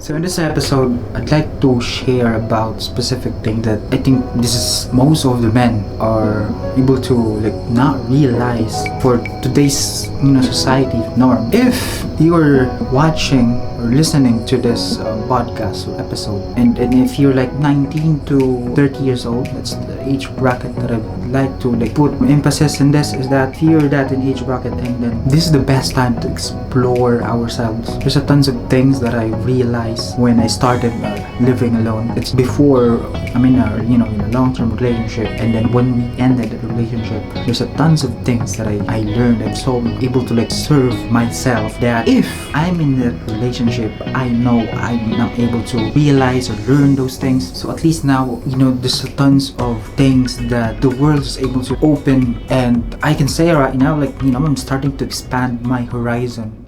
So in this episode, I'd like to share about specific thing that I think this is most of the men are able to not realize for today's society norm. If you're watching or listening to this podcast or episode, and if you're 19 to 30 years old, that's the age bracket that I'd like to put emphasis in this, is that if you're that in age bracket, and then this is the best time to explore ourselves. There's a tons of things that I realized when I started living alone. It's before I'm in a long-term relationship, and then when we ended the relationship, there's a tons of things that I learned, and so I'm able to serve myself, that if I'm in that relationship, I know I'm not able to realize or learn those things. So at least now, there's tons of things that the world is able to open, and I can say right now, I'm starting to expand my horizon.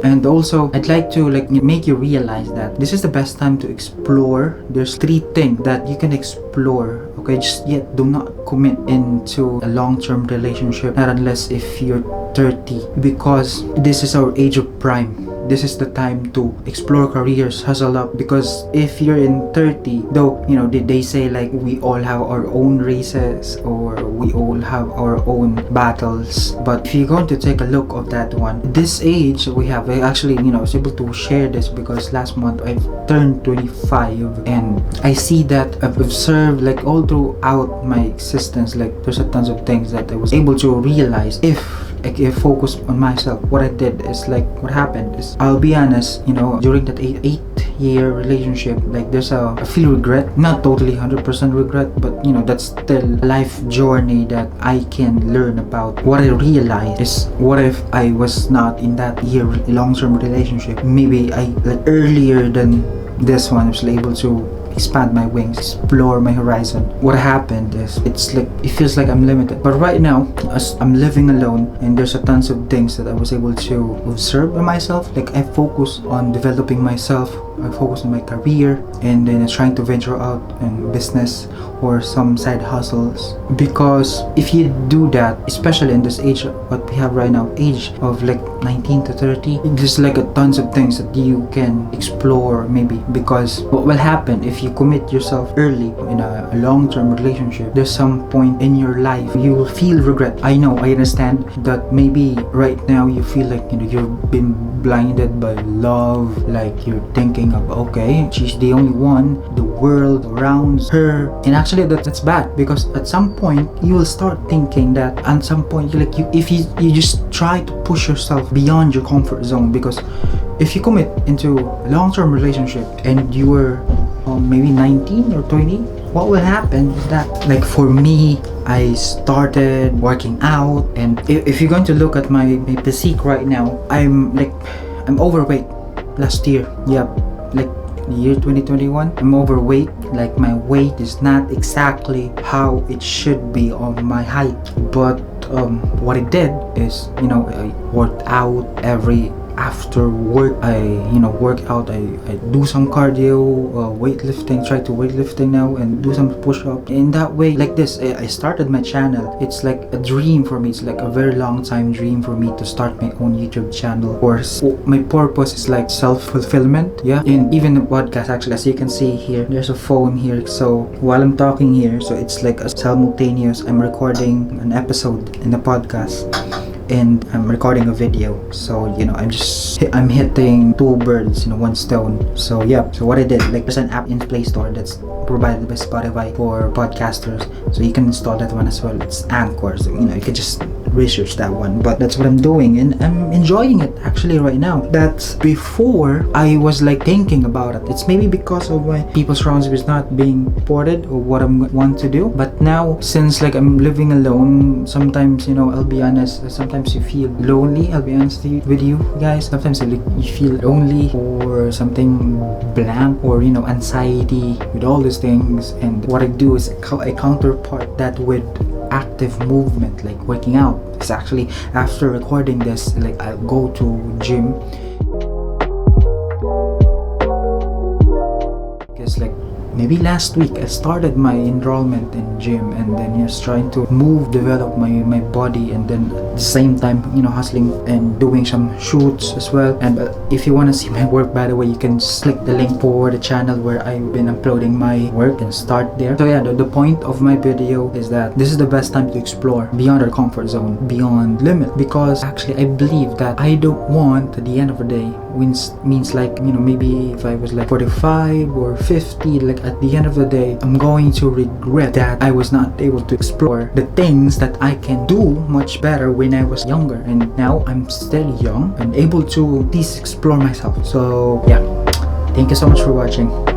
And also, I'd like to make you realize that this is the best time to explore. There's 3 things that you can explore. Okay, just yet do not commit into a long-term relationship, not unless if you're 30, because this is our age of prime. This is the time to explore careers, hustle up, because if you're in 30, though they say we all have our own races, or we all have our own battles, but if you're going to take a look of that one, this age we have, I actually I was able to share this because last month I've turned 25, and I see that I've observed all throughout my existence, there's a tons of things that I was able to realize if I focus on myself. What I did is what happened is, I'll be honest, during that 8-year relationship, there's a feel regret, not totally 100% regret, but that's still life journey that I can learn about. What I realized is, what if I was not in that year long-term relationship? Maybe I earlier than this one, I was able to expand my wings, explore my horizon. What happened is, it feels like I'm limited. But right now, as I'm living alone, and there's a tons of things that I was able to observe in myself. I focus on developing myself, I focus on my career, and then trying to venture out in business or some side hustles. Because if you do that, especially in this age what we have right now, age of 19 to 30, there's a tons of things that you can explore maybe. Because what will happen if you commit yourself early in a long-term relationship, there's some point in your life you will feel regret. I know, I understand that maybe right now you feel you've been blinded by love, you're thinking of, okay, she's the only one, the world around her, and actually that's bad, because at some point you will start thinking that at some point if you just try to push yourself beyond your comfort zone. Because if you commit into a long-term relationship and you were maybe 19 or 20, what will happen is that, for me, I started working out, and if you're going to look at my physique right now, I'm overweight. Last year, the year 2021, I'm overweight. My weight is not exactly how it should be on my height, but what I did is, I worked out after work. I work out, I do some cardio, weightlifting, try to weightlifting now, and do some push-up. In that way, this, I started my channel. It's a dream for me. It's a very long time dream for me to start my own YouTube channel. Of course, my purpose is self-fulfillment, and even the podcast, actually, as you can see here, there's a phone here, so while I'm talking here, so it's a simultaneous, I'm recording an episode in the podcast, and I'm recording a video. So I'm hitting 2 birds in 1 stone. So so what I did, there's an app in Play Store that's provided by Spotify for podcasters, so you can install that one as well. It's Anchor, so you can just research that one. But that's what I'm doing, and I'm enjoying it actually right now. That's before I was thinking about it. It's maybe because of my people surrounds me is not being supported or what I want to do. But now, since I'm living alone, sometimes I'll be honest, sometimes you feel lonely. I'll be honest with you guys. Sometimes you feel lonely, or something blank, or anxiety with all these things. And what I do is I counterpart that with active movement, working out. It's actually, after recording this, I'll go to gym, because maybe last week I started my enrollment in gym, and then just trying to develop my body, and then at the same time, hustling and doing some shoots as well. And if you want to see my work, by the way, you can just click the link for the channel where I've been uploading my work and start there. So yeah, the point of my video is that this is the best time to explore beyond our comfort zone, beyond limit, because actually I believe that I don't want, at the end of the day, means like, maybe if I was like 45 or 50, like at the end of the day, I'm going to regret that I was not able to explore the things that I can do much better when I was younger. And now I'm still young and able to at least explore myself. So yeah, thank you so much for watching.